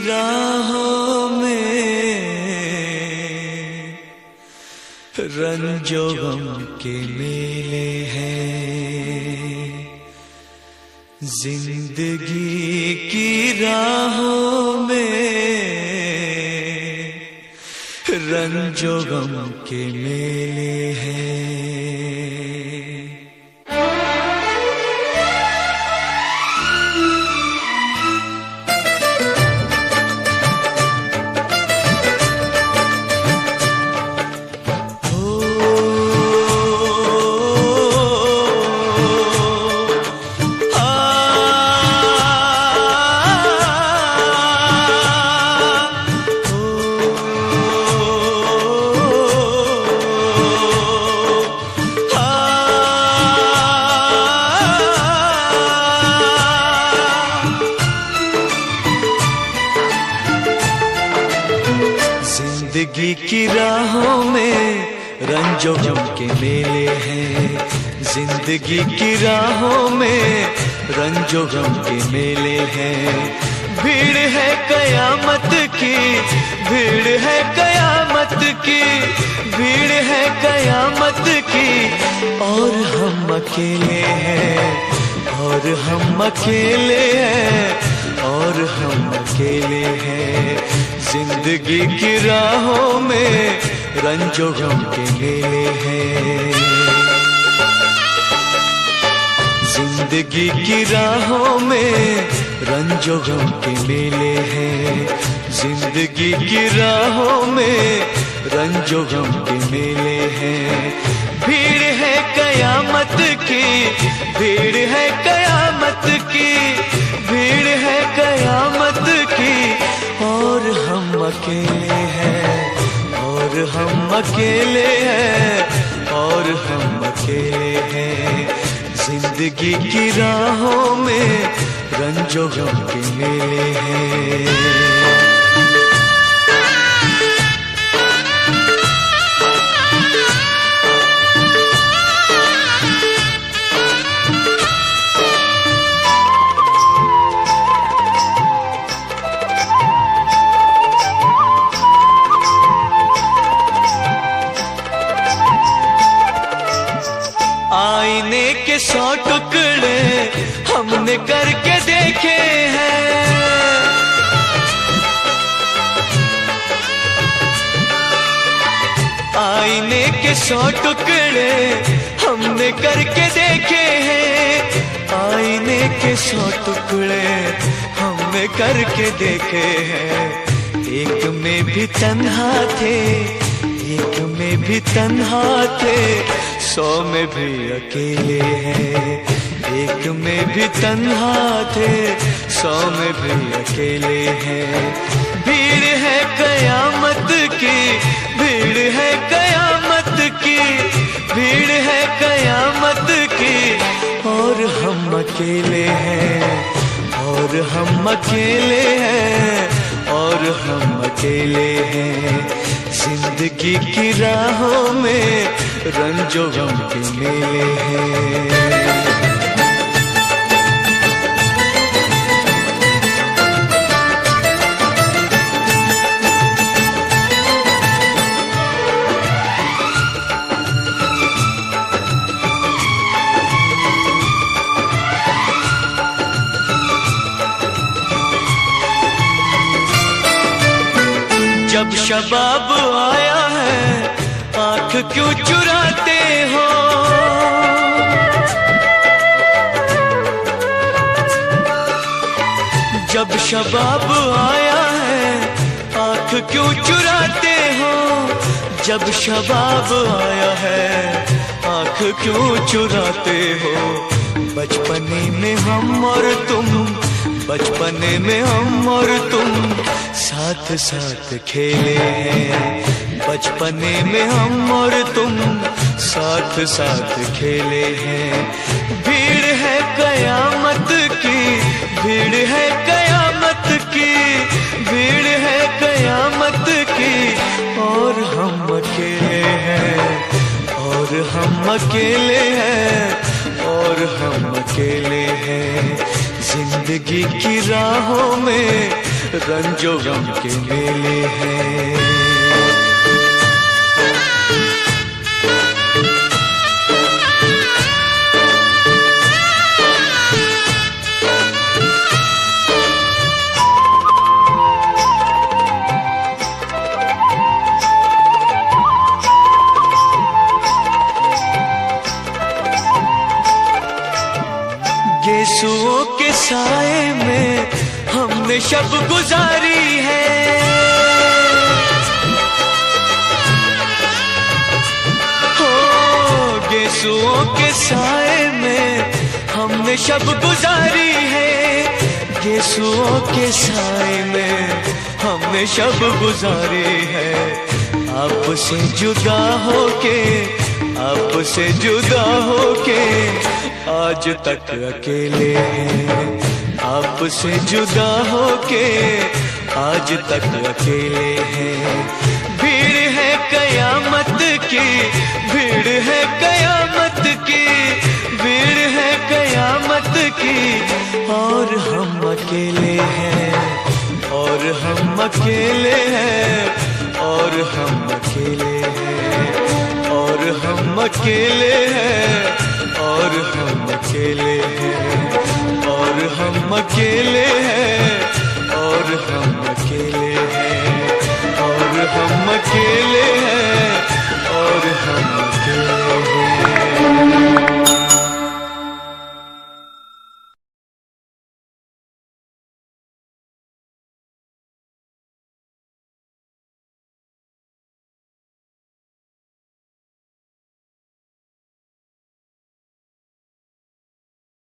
राहों में रंजो गम के मेले हैं, जिंदगी की राहों में रंजो गम के मेले हैं। जिंदगी की राहों में रंजो गम के मेले हैं, जिंदगी की राहों में रंजो गम के मेले हैं। भीड़ है कयामत की, भीड़ है कयामत की, भीड़ है कयामत की, और हम अकेले हैं, और हम अकेले हैं, और हम अकेले हैं। जिंदगी की राहों में रंजो गम के मेले हैं, जिंदगी की राहों में रंजो गम के मेले हैं, जिंदगी की राहों में रंजो गम के मेले हैं। भीड़ है कयामत की, भीड़ है कयामत की, भीड़ है कयामत की, और हम अकेले हैं, और हम अकेले हैं, और हम अकेले हैं। जिंदगी की राहों में रंजो गम के मेले हैं। आईने के 100 टुकड़े हमने करके देखे हैं, आईने के 100 टुकड़े हमने करके देखे हैं, आईने के 100 टुकड़े हमने करके देखे हैं। एक में भी तन्हा थे, एक में भी तन्हा थे, 100 में भी अकेले हैं। एक में भी तन्हा थे, 100 में भी अकेले हैं। भीड़ है कयामत की, भीड़ है कयामत की, भीड़ है कयामत की, और हम अकेले हैं, और हम अकेले हैं, और हम अकेले हैं। जिंदगी की राहों में रंजो गम के मेले हैं। जब शबाब आया है आँख क्यों चुराते हो, जब शबाब आया है आँख क्यों चुराते हो, जब शबाब आया है आँख क्यों चुराते हो। बचपने में हम और तुम, बचपने में हम और तुम साथ साथ खेले हैं, बचपने में हम और तुम साथ साथ खेले हैं। भीड़ है कयामत की, भीड़ है कयामत की, भीड़ है कयामत की, और हम अकेले हैं, और हम अकेले हैं, और हम अकेले हैं। जिंदगी की राहों में रंजो गम के मेले हैं। यीशुओं के साए में हमने शब गुजारी है। हो यीशुओं के साए में हमने शब गुजारी है। यीशुओं के साए में हमने शब गुजारी है। आपसे जुदा होके, आपसे जुदा होके आज तक अकेले हैं। आपसे जुदा होके आज तक अकेले हैं। भीड़ है कयामत की, भीड़ है कयामत की, भीड़ है कयामत की, और हम अकेले हैं, और हम अकेले हैं, और हम अकेले हैं, और हम अकेले हैं, और हम अकेले हैं, और हम अकेले हैं, और हम अकेले हैं, और हम अकेले हैं, और हम